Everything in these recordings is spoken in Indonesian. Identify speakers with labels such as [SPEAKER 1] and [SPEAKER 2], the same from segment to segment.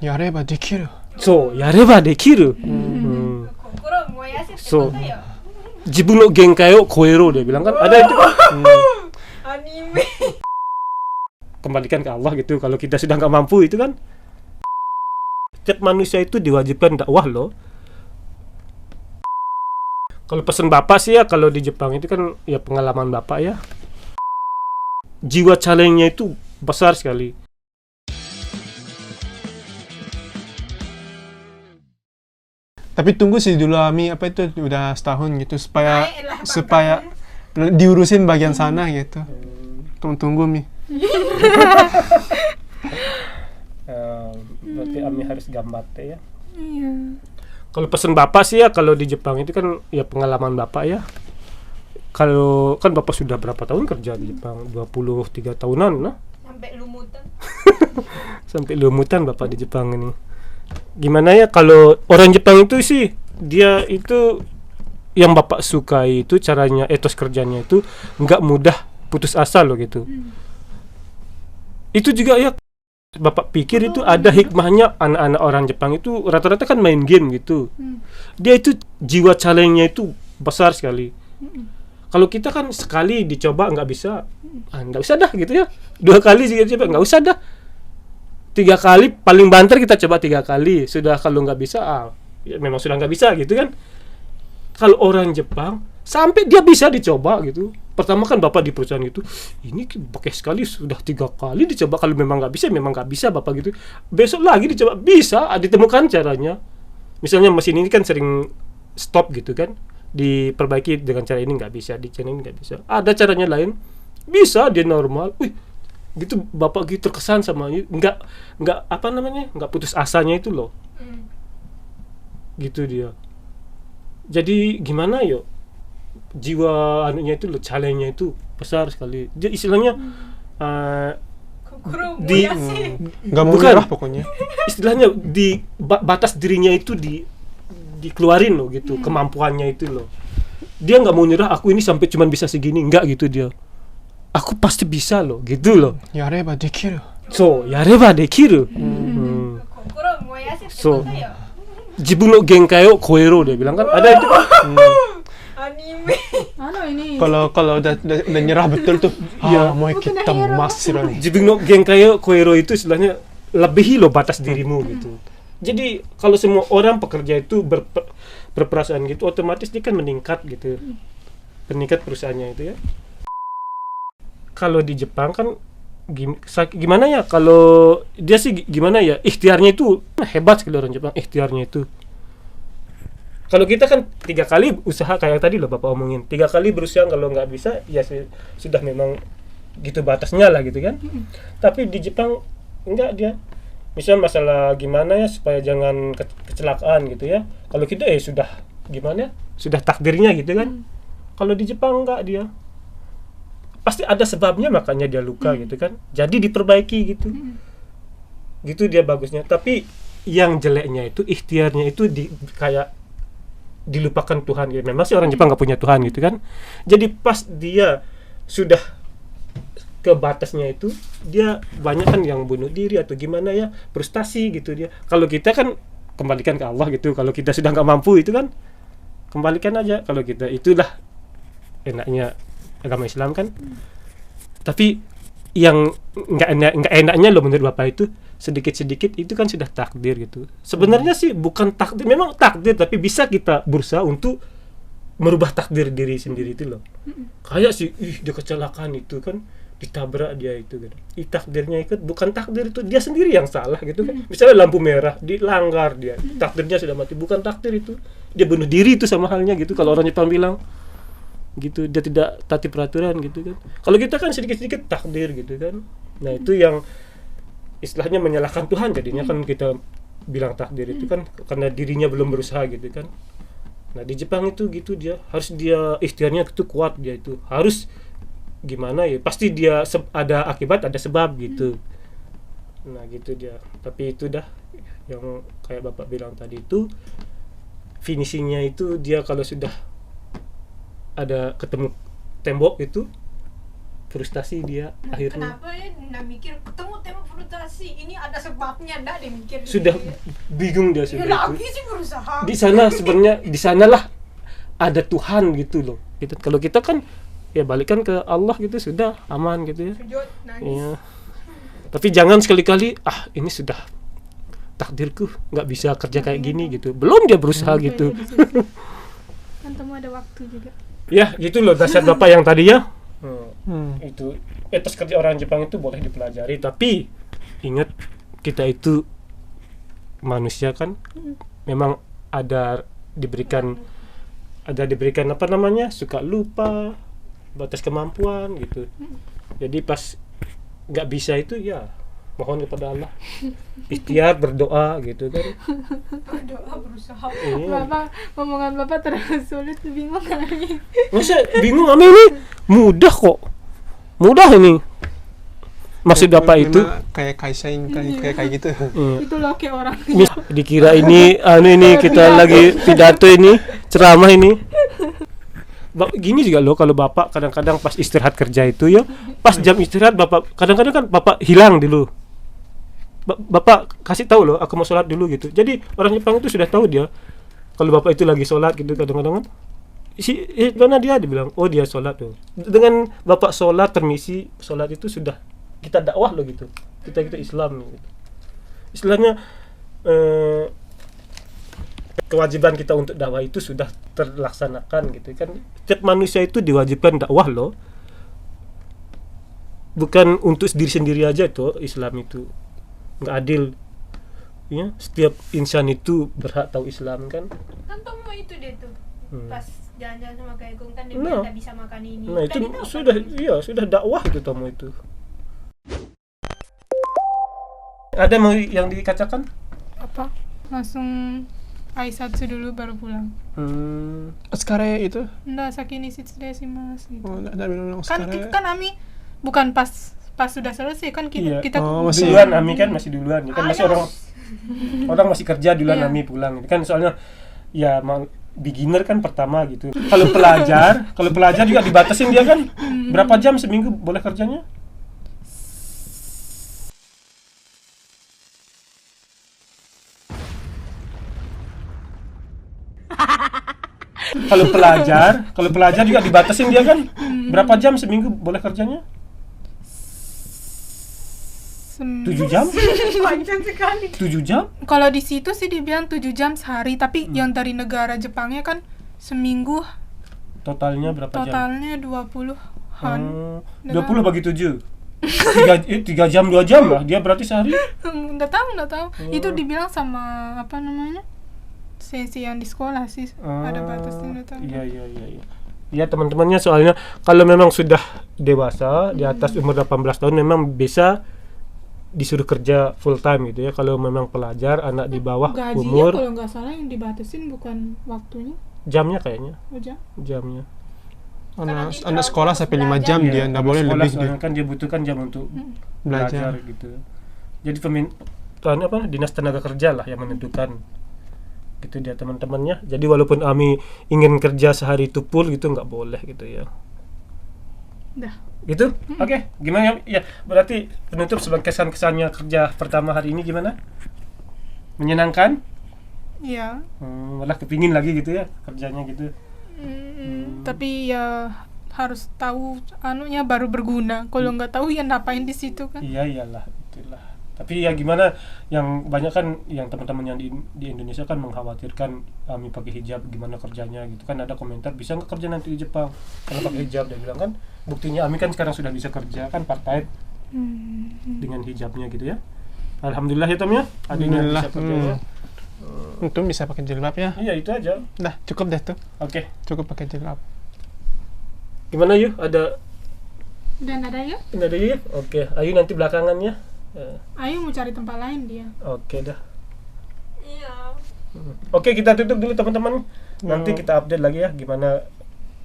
[SPEAKER 1] やればできる。
[SPEAKER 2] そう、やればできる。So, 自分の限界を超えろdia bilang kan. Ada itu kan.
[SPEAKER 3] Anime.
[SPEAKER 2] Kembalikan ke Allah gitu. Kalau kita sudah nggak mampu itu kan. Setiap manusia itu diwajibkan dakwah loh. Kalau pesan bapak sih ya, kalau di Jepang itu kan ya pengalaman bapak ya. Jiwa challenge-nya itu besar sekali.
[SPEAKER 1] Tapi tunggu sih dulu Ami, apa itu udah setahun gitu supaya
[SPEAKER 3] Baiklah,
[SPEAKER 1] supaya diurusin bagian sana gitu. Tunggu Mi.
[SPEAKER 2] Berarti Ami harus gambar ya.
[SPEAKER 3] Iya.
[SPEAKER 2] Kalau pesan bapak sih ya, kalau di Jepang itu kan ya pengalaman bapak ya. Kalau kan bapak sudah berapa tahun kerja di Jepang? 23 tahunan nah.
[SPEAKER 3] Sampai lumutan.
[SPEAKER 2] Sampai lumutan bapak di Jepang ini. Gimana ya kalau orang Jepang itu sih, dia itu yang bapak sukai itu caranya, etos kerjanya itu nggak mudah putus asa loh gitu. Itu juga ya bapak pikir itu ada hikmahnya. Anak-anak orang Jepang itu rata-rata kan main game gitu. Dia itu jiwa challenge-nya itu besar sekali. Kalau kita kan sekali dicoba nggak bisa, nggak usah dah gitu ya. 2 kali juga coba nggak usah dah. 3 kali paling banter kita coba 3 kali. Sudah kalau nggak bisa, ya memang sudah nggak bisa gitu kan. Kalau orang Jepang sampai dia bisa dicoba gitu. Pertama kan bapak di perusahaan itu, ini pakai sekali sudah 3 kali dicoba. Kalau memang nggak bisa, memang nggak bisa bapak gitu. Besok lagi dicoba, bisa ditemukan caranya. Misalnya mesin ini kan sering stop gitu kan, diperbaiki dengan cara ini nggak bisa, di cara ini nggak bisa. Ada caranya lain, bisa dia normal. Wih, gitu bapak gitu terkesan sama nggak apa namanya, nggak putus asanya itu loh. Gitu dia. Jadi gimana yo, jiwa anunya itu loh, challenge-nya itu besar sekali. Dia istilahnya di
[SPEAKER 1] Nggak mau
[SPEAKER 2] bukan
[SPEAKER 1] nyerah pokoknya.
[SPEAKER 2] istilahnya di batas dirinya itu dikeluarin loh gitu, kemampuannya itu loh. Dia nggak mau nyerah, aku ini sampai cuman bisa segini, nggak gitu dia. Aku pasti bisa loh, gitu loh.
[SPEAKER 1] やればできる。
[SPEAKER 2] そう、やればできる。そう、自分の限界を超えろdia bilang kan. Ada itu kan.
[SPEAKER 3] Anime. Ini.
[SPEAKER 1] Kalau udah nyerah betul tuh, mau kita masih nih.
[SPEAKER 2] 自分の限界を超えろitu istilahnya lebihi loh batas dirimu gitu. Jadi kalau semua orang pekerja itu berperasaan gitu, otomatis dia kan meningkat gitu. Meningkat perusahaannya itu ya. Kalau di Jepang kan gimana ya, kalau dia sih gimana ya, ikhtiarnya itu hebat sekali orang Jepang, ikhtiarnya itu. Kalau kita kan 3 kali usaha kayak tadi loh bapak omongin, 3 kali berusaha, kalau nggak bisa ya sudah memang gitu batasnya lah gitu kan. Tapi di Jepang enggak dia. Misalnya masalah gimana ya supaya jangan kecelakaan gitu ya. Kalau kita sudah gimana, sudah takdirnya gitu kan. Kalau di Jepang enggak dia. Pasti ada sebabnya makanya dia luka gitu kan. Jadi diperbaiki gitu. Gitu dia bagusnya. Tapi yang jeleknya itu ikhtiarnya itu kayak dilupakan Tuhan gitu. Memang sih orang Jepang nggak punya Tuhan gitu kan. Jadi pas dia sudah ke batasnya itu, dia banyak kan yang bunuh diri atau gimana ya, frustasi gitu dia. Kalau kita kan kembalikan ke Allah gitu. Kalau kita sudah nggak mampu itu kan, kembalikan aja. Kalau kita, itulah enaknya agama Islam kan. Tapi yang nggak enaknya loh menurut bapak itu, sedikit-sedikit itu kan sudah takdir gitu. Sebenarnya sih bukan takdir, memang takdir, tapi bisa kita berusaha untuk merubah takdir diri sendiri itu loh. Kayak sih, dia kecelakaan itu kan, ditabrak dia itu kan. Takdirnya ikut, bukan takdir itu, dia sendiri yang salah gitu kan. Misalnya lampu merah, dilanggar dia, takdirnya sudah mati, bukan takdir itu. Dia bunuh diri itu sama halnya gitu kalau orang Jepang bilang. Gitu, dia tidak taati peraturan gitu kan. Kalau kita kan sedikit-sedikit takdir gitu kan. Nah itu yang istilahnya menyalahkan Tuhan jadinya kan, kita bilang takdir itu kan karena dirinya belum berusaha gitu kan. Nah di Jepang itu gitu, dia harus, dia ikhtiarnya itu kuat, dia itu harus gimana ya, pasti dia ada akibat, ada sebab gitu. Nah gitu dia. Tapi itu dah yang kayak bapak bilang tadi itu, finishingnya itu dia kalau sudah ada ketemu tembok itu frustasi dia akhirnya.
[SPEAKER 3] Kenapa ya nggak mikir ketemu tembok transportasi ini ada sebabnya, enggak deh mikir.
[SPEAKER 2] Sudah
[SPEAKER 3] gitu.
[SPEAKER 2] bingung dia
[SPEAKER 3] Ya
[SPEAKER 2] sudah
[SPEAKER 3] lagi
[SPEAKER 2] itu.
[SPEAKER 3] sih berusaha.
[SPEAKER 2] Di sana sebenarnya di sanalah ada Tuhan gitu loh. Gitu. Kalau kita kan ya balikkan ke Allah gitu sudah aman gitu ya.
[SPEAKER 3] Sujud, nangis.
[SPEAKER 2] Iya. Tapi jangan sekali-kali ini sudah takdirku nggak bisa kerja kayak gini gitu. Belum dia berusaha gitu.
[SPEAKER 4] Kan temu ada waktu juga.
[SPEAKER 2] Ya gitu loh nasihat Bapak yang tadi ya.
[SPEAKER 1] Hmm.
[SPEAKER 2] Itu etos kerja orang Jepang itu boleh dipelajari, tapi ingat kita itu manusia kan, memang diberikan apa namanya, suka lupa, batas kemampuan gitu. Jadi pas nggak bisa itu ya mohon kepada Allah, ikhtiar berdoa gitu kan.
[SPEAKER 3] Berdoa, berusaha.
[SPEAKER 2] Iya.
[SPEAKER 4] Bapak, omongan Bapak terlalu sulit, bingung kali.
[SPEAKER 2] Masa bingung Ami ini mudah kok, mudah ini. Maksud Bapak itu
[SPEAKER 1] kayak Kaisain kayak gitu.
[SPEAKER 4] Itu loh kayak orang.
[SPEAKER 2] dikira ini ini kita lagi pidato ini, ceramah ini. Gini juga loh, kalau Bapak kadang-kadang pas istirahat kerja itu ya, pas jam istirahat Bapak kadang-kadang kan Bapak hilang dulu. Bapak kasih tahu loh, aku mau sholat dulu gitu. Jadi orang Jepang itu sudah tahu dia kalau Bapak itu lagi sholat gitu. Kadang-kadang kan mana dia bilang, oh dia sholat tuh. Dengan Bapak sholat, permisi sholat itu sudah kita dakwah loh gitu. Kita Islam gitu. Istilahnya kewajiban kita untuk dakwah itu sudah terlaksanakan gitu kan. Setiap manusia itu diwajibkan dakwah loh. Bukan untuk diri sendiri aja tuh, Islam itu nggak adil. Ya, setiap insan itu berhak tahu Islam kan.
[SPEAKER 3] Kan Tomo itu dia tuh. Pas jalan-jalan sama Kak Egung kan dia
[SPEAKER 2] Nah.
[SPEAKER 3] bilang tak bisa makan ini.
[SPEAKER 2] Nah, itu
[SPEAKER 3] Udah ditahu
[SPEAKER 2] sudah
[SPEAKER 3] kan?
[SPEAKER 2] iya, sudah dakwah itu Tomo itu. Ada yang dikatakan?
[SPEAKER 4] Apa? Langsung Aisatsu dulu baru pulang.
[SPEAKER 1] Oskare itu?
[SPEAKER 4] Nggak, sakini mas gitu.
[SPEAKER 1] Oh, enggak bilang
[SPEAKER 4] Kan
[SPEAKER 1] Oskare.
[SPEAKER 4] kan Ami bukan pas sudah selesai kan
[SPEAKER 2] Iya.
[SPEAKER 4] kita
[SPEAKER 1] Masih-
[SPEAKER 2] Duluan Ami kan masih duluan ya kan, masih
[SPEAKER 3] Ayo.
[SPEAKER 2] orang masih kerja duluan
[SPEAKER 4] Iya.
[SPEAKER 2] Ami pulang kan, soalnya ya beginner kan pertama gitu. Kalau pelajar juga dibatasin dia kan, berapa jam seminggu boleh kerjanya? Kalau pelajar juga dibatasin dia kan, berapa jam seminggu boleh kerjanya? 7 jam?
[SPEAKER 3] Panjang sekali.
[SPEAKER 2] 7 jam?
[SPEAKER 4] Kalau di situ sih dibilang 7 jam sehari, tapi yang dari negara Jepangnya kan seminggu
[SPEAKER 2] Totalnya berapa jam?
[SPEAKER 4] totalnya 20-an.
[SPEAKER 2] 20 bagi 7. 3 jam 2 jam lah dia berarti sehari.
[SPEAKER 4] Nggak tahu. Itu dibilang sama apa namanya? Sesi yang di sekolah sih ada batasnya, nggak tahu.
[SPEAKER 2] Iya. Ya teman-temannya, soalnya kalau memang sudah dewasa di atas umur 18 tahun memang bisa disuruh kerja full time gitu ya. Kalau memang pelajar, anak di bawah
[SPEAKER 4] Gajinya
[SPEAKER 2] umur,
[SPEAKER 4] kalau nggak salah yang dibatasin bukan waktunya,
[SPEAKER 2] jamnya kayaknya, jamnya.
[SPEAKER 1] Anak sekolah sampai 5 jam dia enggak boleh
[SPEAKER 2] Sekolah
[SPEAKER 1] lebih dia
[SPEAKER 2] soalnya kan dia butuhkan jam untuk belajar
[SPEAKER 1] belajar.
[SPEAKER 2] gitu. Jadi dinas tenaga kerja lah yang menentukan gitu dia teman-temannya. Jadi walaupun Ami ingin kerja sehari itu full gitu nggak boleh gitu ya.
[SPEAKER 4] dah.
[SPEAKER 2] Gitu? Oke, gimana ya? Berarti penutup sebagai kesan-kesannya kerja pertama hari ini gimana? Menyenangkan?
[SPEAKER 4] Iya.
[SPEAKER 2] Malah kepingin lagi gitu ya kerjanya gitu.
[SPEAKER 4] Tapi ya harus tahu anunya baru berguna. Kalau nggak tahu ya ngapain di situ kan?
[SPEAKER 2] Iya iyalah, itulah. Tapi ya gimana, yang banyak kan yang teman-teman yang di Indonesia kan mengkhawatirkan Ami pakai hijab gimana kerjanya gitu kan. Ada komentar, bisa nggak kerja nanti di Jepang kalau pakai hijab? Dia bilang kan, buktinya Ami kan sekarang sudah bisa kerja kan part-time dengan hijabnya gitu ya. Alhamdulillah ya Tom ya, adanya
[SPEAKER 1] Alhamdulillah.
[SPEAKER 2] bisa kerja ya.
[SPEAKER 1] Untung bisa pakai jilbab ya.
[SPEAKER 2] Iya itu aja.
[SPEAKER 1] Dah, cukup deh tuh.
[SPEAKER 2] Oke.
[SPEAKER 1] Cukup pakai jilbab.
[SPEAKER 2] Gimana yuk? Ada
[SPEAKER 4] Dan ada ya?
[SPEAKER 2] yuk? Oke. Ayu nanti belakangan ya.
[SPEAKER 4] Ayo mau cari tempat lain dia.
[SPEAKER 2] Oke dah.
[SPEAKER 3] Iya.
[SPEAKER 2] Oke, kita tutup dulu teman-teman. Nanti kita update lagi ya gimana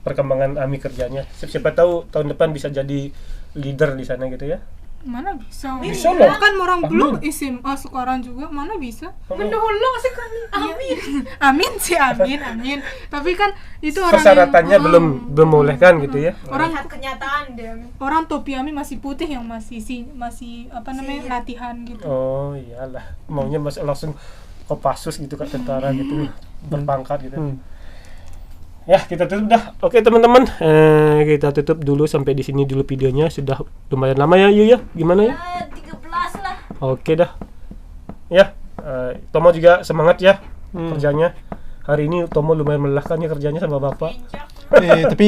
[SPEAKER 2] perkembangan Ami kerjanya. Siapa tahu tahun depan bisa jadi leader di sana gitu ya.
[SPEAKER 4] Mana bisa?
[SPEAKER 2] Bisa loh.
[SPEAKER 4] Kan orang
[SPEAKER 2] Amin.
[SPEAKER 4] belum SMA sekarang juga, mana bisa?
[SPEAKER 3] Menolong sekali. Amin.
[SPEAKER 4] Amin sih, amin. Tapi kan itu orang
[SPEAKER 2] Persyaratannya
[SPEAKER 4] yang,
[SPEAKER 2] belum membolehkan gitu ya.
[SPEAKER 4] Orang
[SPEAKER 3] Lihat kenyataan dia.
[SPEAKER 4] orang topi Ami masih putih yang masih apa namanya latihan gitu.
[SPEAKER 2] Oh iyalah, maunya masih langsung Kopassus gitu kan, tentara gitu berpangkat gitu. Ya kita tutup dah. Oke teman-teman, kita tutup dulu sampai di sini dulu videonya. Sudah lumayan lama ya Yu ya. Gimana ya?
[SPEAKER 3] 13 lah.
[SPEAKER 2] Oke dah. Ya, Tomo juga semangat ya kerjanya. Hari ini Tomo lumayan melelahkan ya kerjanya sama bapak.
[SPEAKER 1] Tapi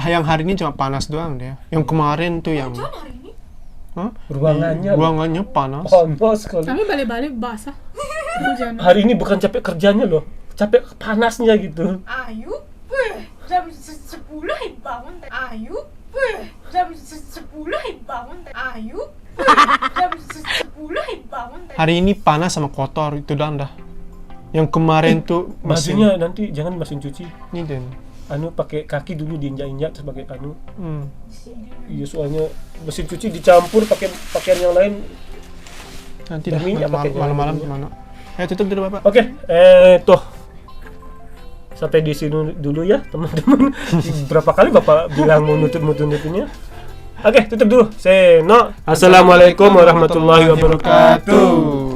[SPEAKER 1] yang hari ini cuma panas doang dia. Yang kemarin tuh yang
[SPEAKER 3] Hari ini
[SPEAKER 2] Ruangannya
[SPEAKER 1] panas.
[SPEAKER 2] panas sekali.
[SPEAKER 4] Kami balik-balik basah. Hujan.
[SPEAKER 2] Hari ini bukan capek kerjanya loh, capek panasnya gitu.
[SPEAKER 3] Ayu, jam 10 bangun. Ayu, jam 10 bangun. Ayu, jam 10 bangun.
[SPEAKER 1] Hari ini panas sama kotor itu doang dah. Yang kemarin tuh
[SPEAKER 2] Bajunya nanti jangan mesin cuci.
[SPEAKER 1] ini dan.
[SPEAKER 2] Pakai kaki dulu diinjak-injak terus pakai Iya soalnya mesin cuci dicampur pakai pakaian yang lain.
[SPEAKER 1] Nanti dah
[SPEAKER 2] Minyak pakainya.
[SPEAKER 1] malam-malam gimana? Tutup dulu Bapak.
[SPEAKER 2] Oke, tuh sampai di sini dulu ya teman-teman. Berapa kali Bapak bilang mau nutupnya? Oke, tutup dulu. Seno. Assalamualaikum warahmatullahi wabarakatuh.